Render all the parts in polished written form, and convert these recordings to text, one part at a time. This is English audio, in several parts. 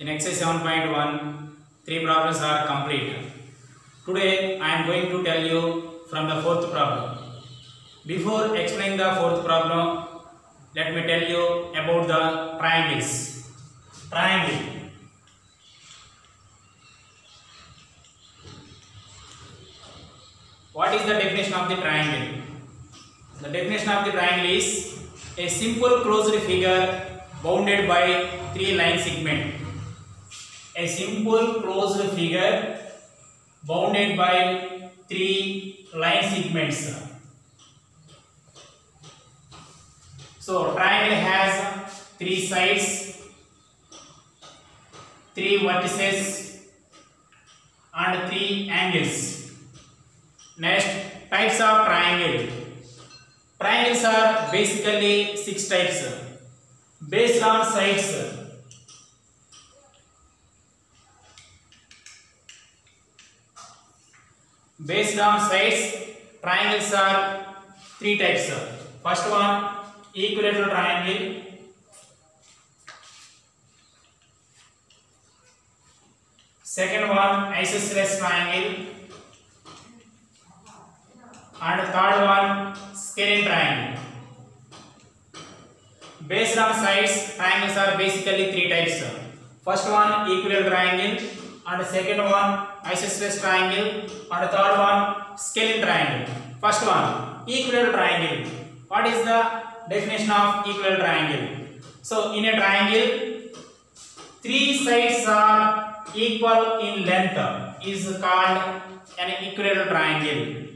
In exercise 7.1, 3 problems are complete. Today I am going to tell you from the fourth problem. Before explaining the fourth problem, let me tell you about the triangles. Triangle. What is the definition of the triangle? The definition of the triangle is a simple closed figure bounded by 3 line segments. A simple closed figure bounded by 3 line segments. So triangle has 3 sides, 3 vertices and 3 angles. Next, types of triangle. Triangles are basically 6 types based on sides. Based on sides, triangles are 3 types. First one, equilateral triangle. Second one, isosceles triangle. And third one, scalene triangle. Based on sides, triangles are basically 3 types. First one, equilateral triangle, and second one, isosceles triangle, and third one, scalene triangle. First one, equilateral triangle. What is the definition of equilateral triangle? So in a triangle, 3 sides are equal in length is called an equilateral triangle.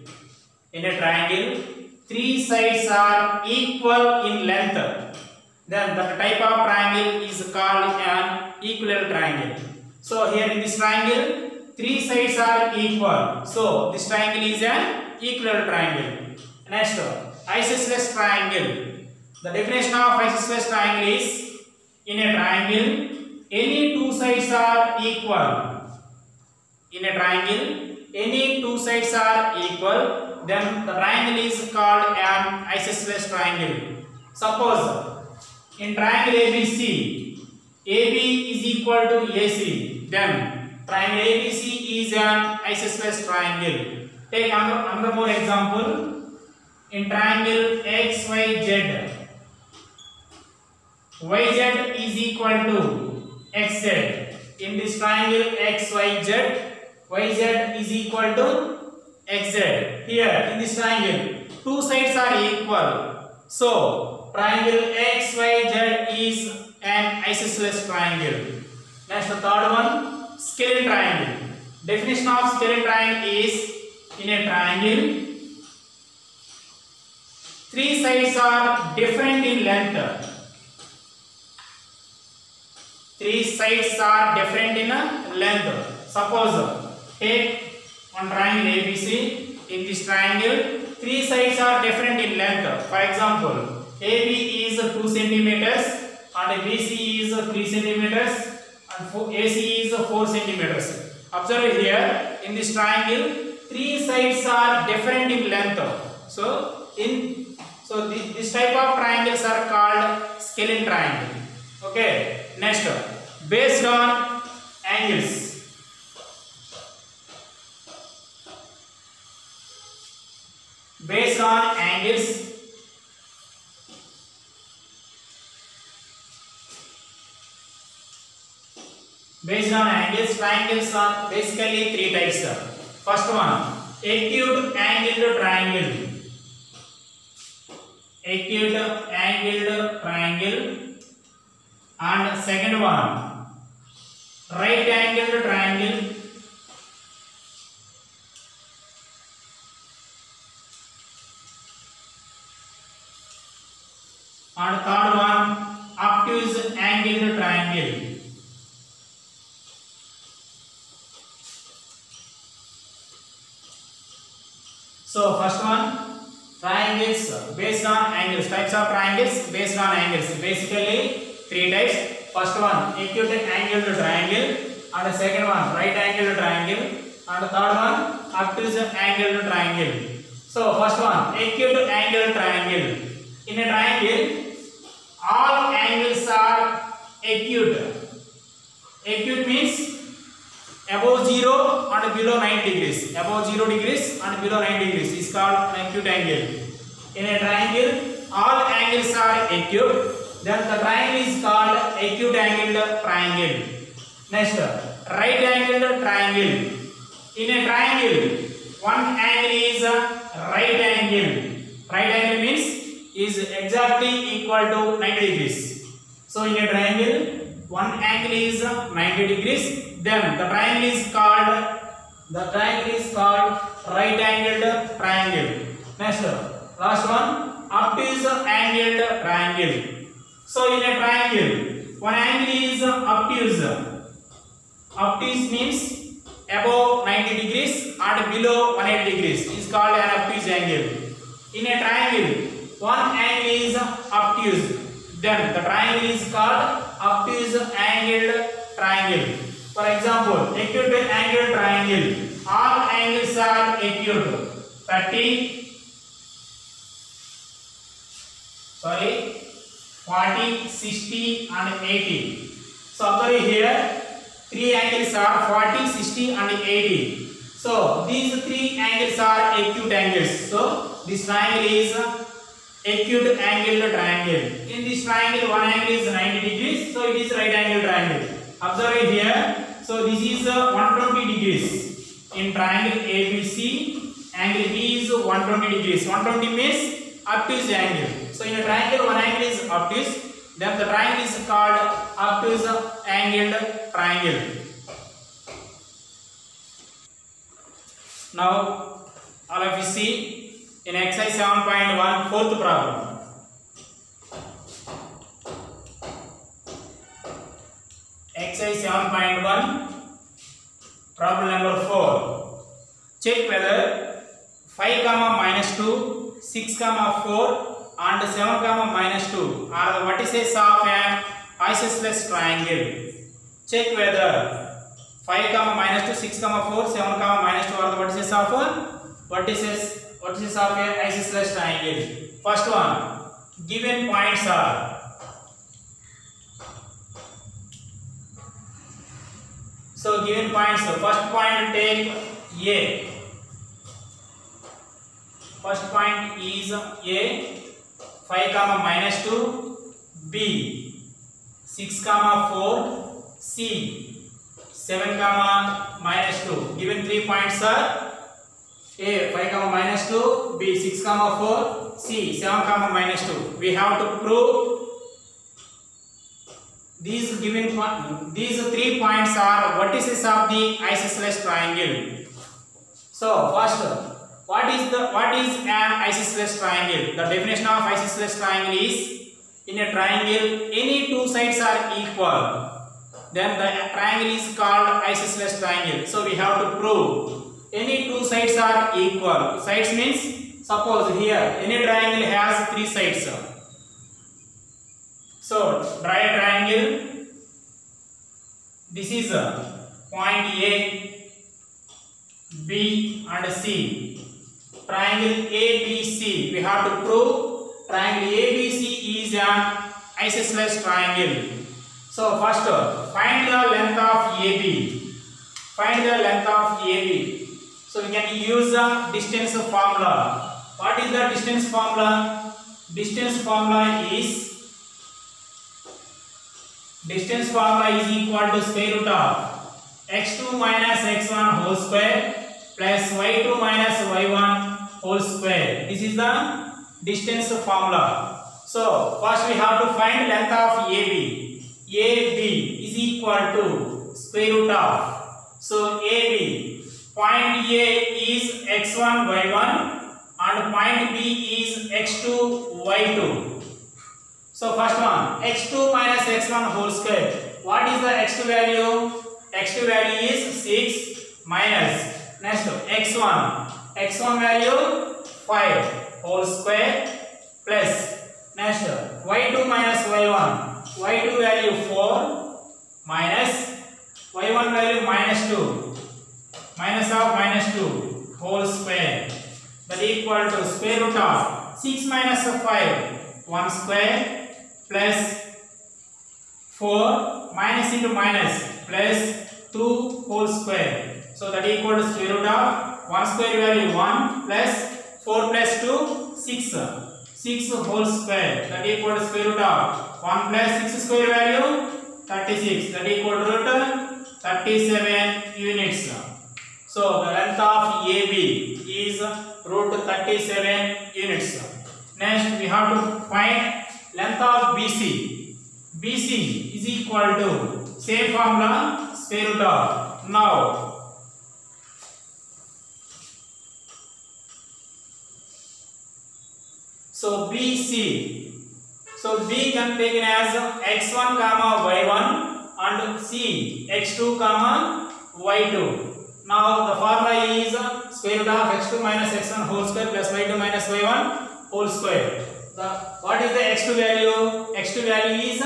In a triangle, 3 sides are equal in length. Then the type of triangle is called an equilateral triangle. So here in this triangle, 3 sides are equal. So this triangle is an equilateral triangle. Next, isosceles triangle. The definition of isosceles triangle is, in a triangle, any 2 sides are equal. In a triangle, any 2 sides are equal, then the triangle is called an isosceles triangle. Suppose in triangle ABC, AB is equal to AC, then triangle ABC is an isosceles triangle. Take another more example. In triangle XYZ, YZ is equal to XZ. In this triangle XYZ, YZ is equal to XZ. Here in this triangle, 2 sides are equal. So triangle XYZ is an isosceles triangle. Next, the third one, scalene triangle. Definition of scalene triangle is, in a triangle, 3 sides are different in length. 3 sides are different in length. Suppose take one triangle ABC. In this triangle, 3 sides are different in length. For example, AB is 2 centimeters and BC is 3 centimeters and AC is 4 centimeters. Observe here, in this triangle, 3 sides are different in length. So this type of triangles are called scalene triangle. Okay. Next, based on angles. Based on angles, triangles are basically 3 types. First one, acute angled triangle. Acute angled triangle. And second one, right angled triangle. And third one, obtuse angled triangle. So first one, triangles based on angles. Types of triangles based on angles. Basically 3 types. First one, acute angled triangle, and the second one, right angled triangle, and the third one, obtuse angled triangle. So first one, acute angled triangle. In a triangle, all angles are acute. Acute means above 0 and below 90 degrees. Above 0 degrees and below 90 degrees is called an acute angle. In a triangle, all angles are acute. Then the triangle is called acute angled triangle. Next, right angled triangle. In a triangle, one angle is right angle. Right angle means is exactly equal to 90 degrees. So in a triangle, one angle is 90 degrees. Then the triangle is called right angled triangle. Next, last one, obtuse angled triangle. So in a triangle, one angle is obtuse. Obtuse means above 90 degrees and below 180 degrees is called an obtuse angle. In a triangle, one angle is obtuse. Then the triangle is called obtuse angled triangle. For example, acute angled triangle. All angles are acute. 40, 60 and 80. So observe here, three angles are 40, 60 and 80. So these three angles are acute angles. So this triangle is acute angled triangle. In this triangle, one angle is 90 degrees. So it is right angle triangle. Observe here. So this is 120 degrees. In triangle ABC, angle B is 120 degrees. 120 means obtuse angle. So in a triangle, one angle is obtuse. Then the triangle is called obtuse angled triangle. Now, all of you see in exercise 7.1, fourth problem. Exercise 7.1, problem number 4. Check whether 5, minus 2, 6, 4 and 7, minus 2 are the vertices of an isosceles triangle. Check whether 5, minus 2, 6, 4, 7, minus 2 are the vertices of an isosceles triangle. First one, given points are given points. First point take A. First point is A. 5, minus 2, B. 6, 4, C. 7, minus 2. Given 3 points are A. 5, minus 2, B. 6, 4, C. 7, minus 2. We have to prove these 3 points are vertices of the isosceles triangle. So first, what is an isosceles triangle? The definition of isosceles triangle is, in a triangle any two sides are equal, then the triangle is called isosceles triangle. So we have to prove any two sides are equal. Sides means, suppose here any triangle has 3 sides. So draw a triangle. This is point A, B and C. Triangle ABC. We have to prove triangle ABC is an isosceles triangle. So first, find the length of AB. Find the length of AB. So we can use the distance formula. What is the distance formula? Distance formula is equal to square root of x2 minus x1 whole square plus y2 minus y1 whole square. This is the distance formula. So first we have to find length of AB. AB is equal to square root of. So AB, point A is x1 y1 and point B is x2 y2. So first one, x2 minus x1 whole square. What is the x2 value? X2 value is 6 minus, next x1. x1 value 5 whole square plus, next y2 minus y1. y2 value 4 minus y1 value minus 2. Minus of minus 2 whole square. That equal to square root of 6 minus 5, 1 square plus 4 minus into minus plus 2 whole square. So that equal to square root of 1 square value 1 plus 4 plus 2 6. 6 whole square that equal to square root of 1 plus 6 square value 36 that equal to root 37 units. So the length of AB is root 37 units. Next we have to find length of BC. BC is equal to same formula square root of. Now so BC, so B can be taken as x1 comma y1 and C x2 comma y2. Now the formula is square root of x2 minus x1 whole square plus y2 minus y1 whole square. What is the x2 value? X2 value is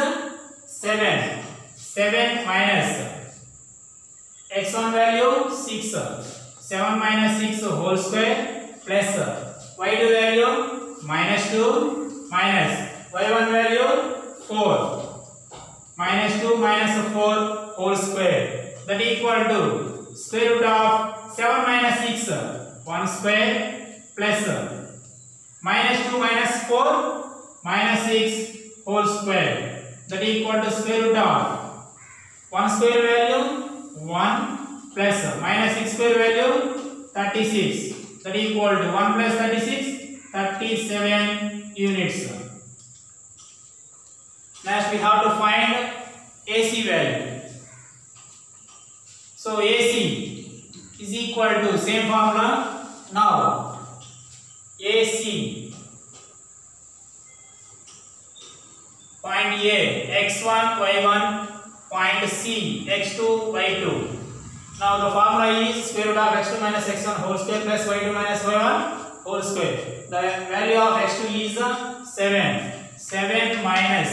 7. 7 minus x1 value 6. 7 minus 6 whole square plus y2 value minus 2 minus y1 value 4 minus 2 minus 4 whole square that equal to square root of 7 minus 6 1 square plus minus 2 minus 4 minus 6 whole square that equal to square root of 1 square value 1 plus minus 6 square value 36 that equal to 1 plus 36 37 units. Next we have to find AC value. So AC is equal to same formula. Now AC point A x1 y1 point C x2 y2. Now the formula is square root of x2 minus x1 whole square plus y2 minus y1 whole square. The value of x2 is 7. 7 minus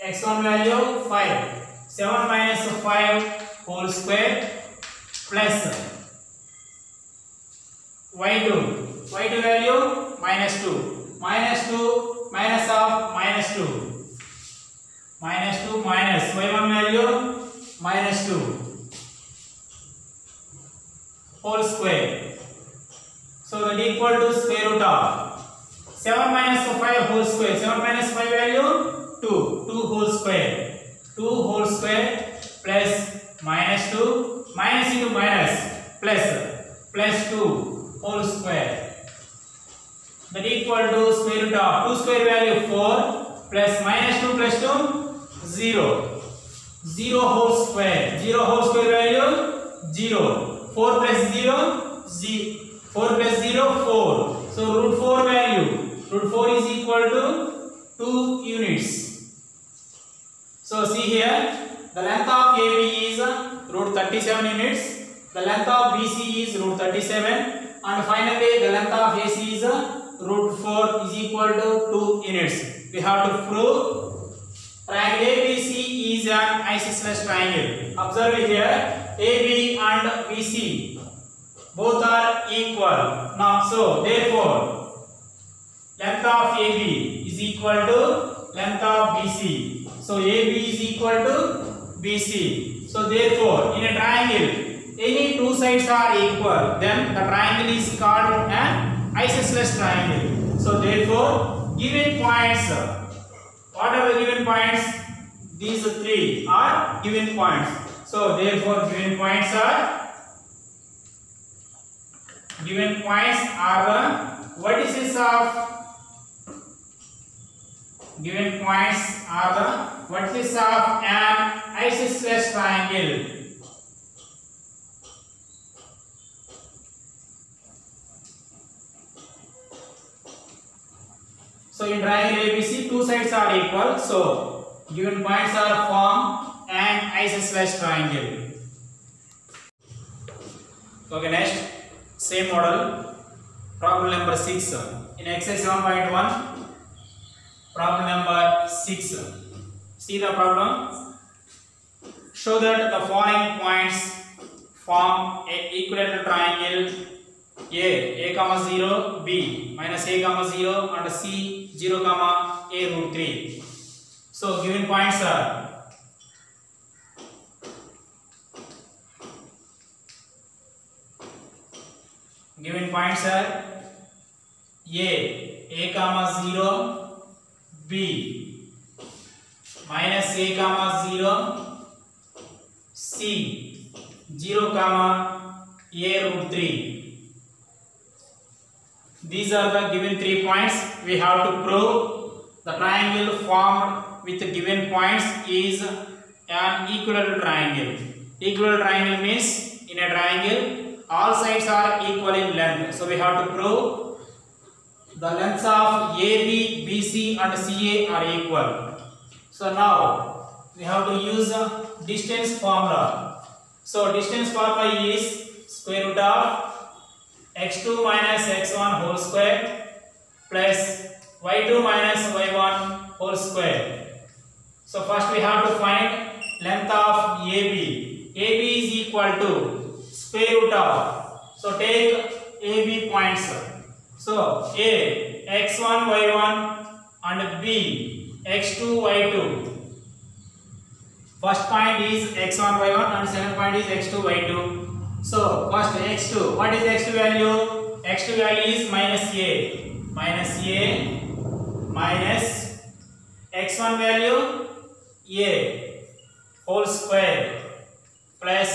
x1 value 5. 7 minus 5 whole square plus y2. y2 value minus 2. Minus 2 minus of minus 2. Minus 2 minus y1 value minus 2 whole square. So that equal to square root of 7 minus 5 whole square. 7 minus 5 value 2. 2 whole square. 2 whole square plus minus 2 minus into minus plus 2 whole square. That equal to square root of 2 square value 4 plus minus 2 plus 2 0. 0 whole square. 0 whole square value 0. 4 plus 0 0. 4 plus 0 4. So root 4 value root 4 is equal to 2 units. So see here the length of AB is root 37 units. The length of BC is root 37 and finally the length of AC is root 4 is equal to 2 units. We have to prove triangle ABC is an isosceles triangle. Observe here AB and BC both are equal. Now so therefore length of AB is equal to length of BC. So AB is equal to BC. So therefore in a triangle any two sides are equal, then the triangle is called an isosceles triangle. So therefore given points, what are the given points? These three are given points. So therefore given points are the vertices of an isosceles triangle. So in triangle ABC two sides are equal, so given points are form an isosceles triangle. Okay, next same model, problem number 6 in exercise 7.1, problem number 6. See the problem. Show that the following points form a equilateral triangle A comma 0, B minus A comma 0 and C 0 comma A root 3. So given points are Given points are a comma 0, b minus a comma 0, c 0 comma a root 3. These are the given 3 points. We have to prove the triangle formed with given points is an equilateral triangle. Equilateral triangle means in a triangle all sides are equal in length. So we have to prove the lengths of AB, BC and CA are equal. So now we have to use a distance formula. So distance formula is square root of x2 minus x1 whole square plus y2 minus y1 whole square. So first we have to find length of AB. AB is equal to square root of. So take AB points. So A x1 y1 and B x2 y2. First point is x1 y1 and second point is x2 y2. So first x2. What is x2 value? x2 value is minus a minus x1 value a whole square plus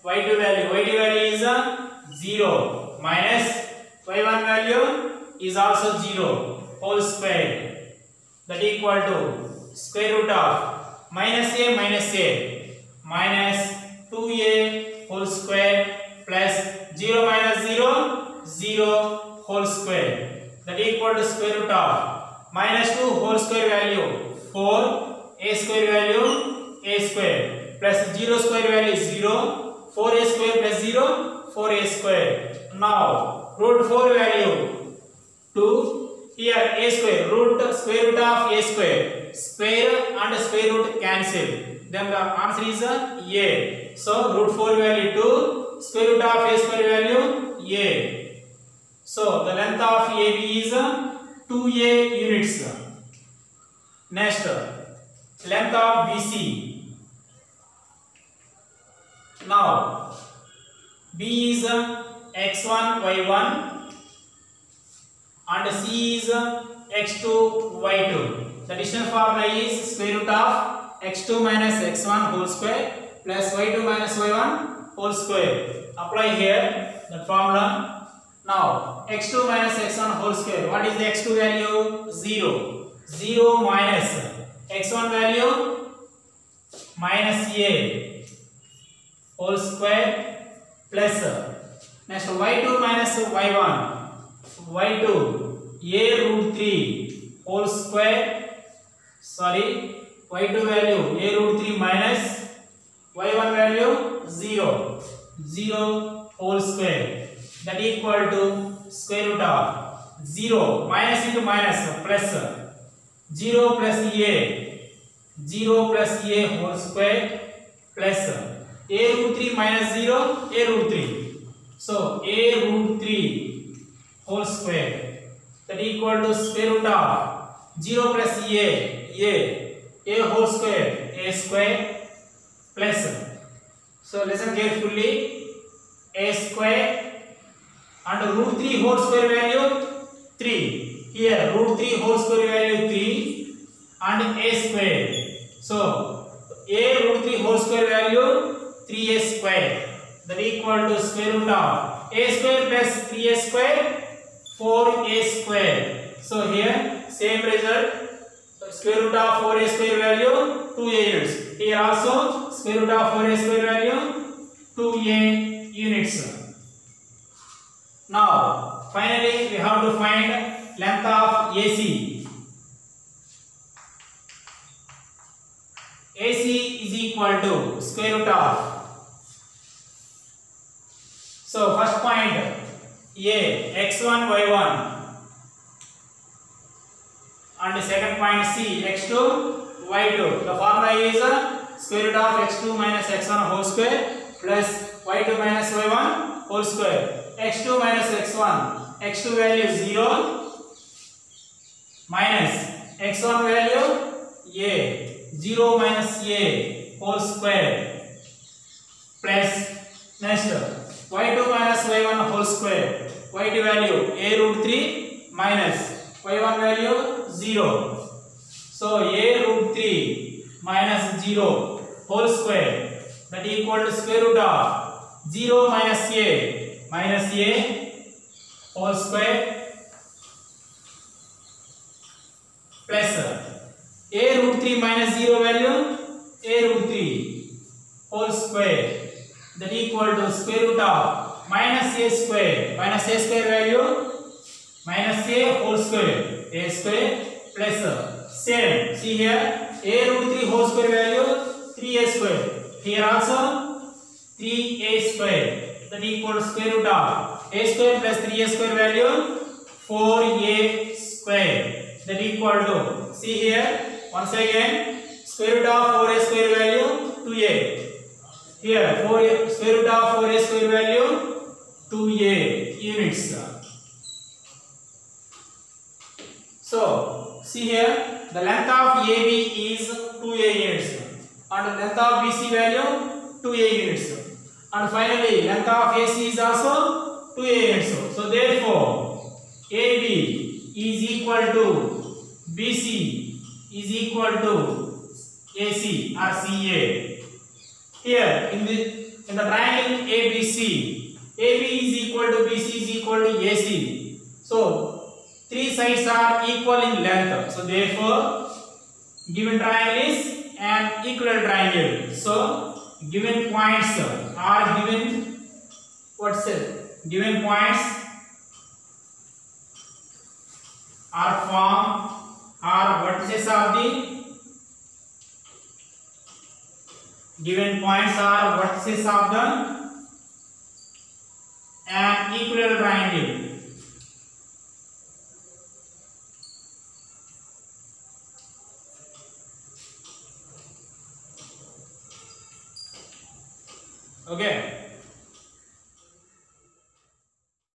y2 value is 0 minus y1 value is also 0 whole square, that equal to square root of minus a minus 2a whole square plus 0 minus 0 whole square, that equal to square root of minus 2 whole square value 4, a square value a square plus 0 square value 0, 4a square plus 0 4a square. Now root 4 value 2, here a square square root of a square and square root cancel, then the answer is a. So root 4 value 2, square root of a square value a. So the length of AB is 2a units. Next, length of BC. Now B is x1 y1 and C is x2 y2. The distance formula is square root of x2 minus x1 whole square plus y2 minus y1 whole square. Apply here the formula. Now x2 minus x1 whole square. What is the x2 value? 0 minus x1 value minus a whole square plus next y2 minus y1 y2 a root 3 whole square, sorry, y2 value a root 3 minus y1 value 0 whole square, that equal to square root of 0 minus into minus plus 0 plus a whole square plus a root 3 minus 0 a root 3. So a root 3 whole square, that equal to square root of 0 plus a whole square a square plus, so listen carefully, a square and root 3 whole square value 3. Here root 3 whole square value 3 and a square. So a root 3 whole square value 3a square, that equal to square root of a square plus 3a square 4a square. So here same result, square root of 4a square value 2a units. Here also square root of 4a square value 2a units. Now finally we have to find length of AC. AC is equal to square root of, so first point A x1 y1 and second point C x2 y2. The formula is square root of x2 minus x1 whole square plus y2 minus y1 whole square. x2 minus x1, x2 value 0 minus x1 value a 0 minus a whole square plus next y2 minus y1 whole square y value a root 3 minus y1 value 0. So a root 3 minus 0 whole square, that equal to square root of 0 minus a whole square plus a root 3 minus 0 value a root 3 whole square, that equal to square root of minus a square value minus a whole square plus same. See here a root 3 whole square value 3a square. Here also 3a square, that equal to square root of a square plus 3a square value 4a square, that equal to, see here once again, square root of 4a square value 2a. Here square root of 4a square value 2a units. So see here the length of AB is 2a units and length of BC value 2a units, and finally length of AC is also 2a units. So therefore AB is equal to BC is equal to AC or CA. Here in the triangle ABC, AB is equal to BC is equal to AC. So three sides are equal in length. So therefore given triangle is an equilateral triangle. So given points are given, what's it? Given points are formed are vertices of the given points are vertices of the an equilateral triangle. Okay.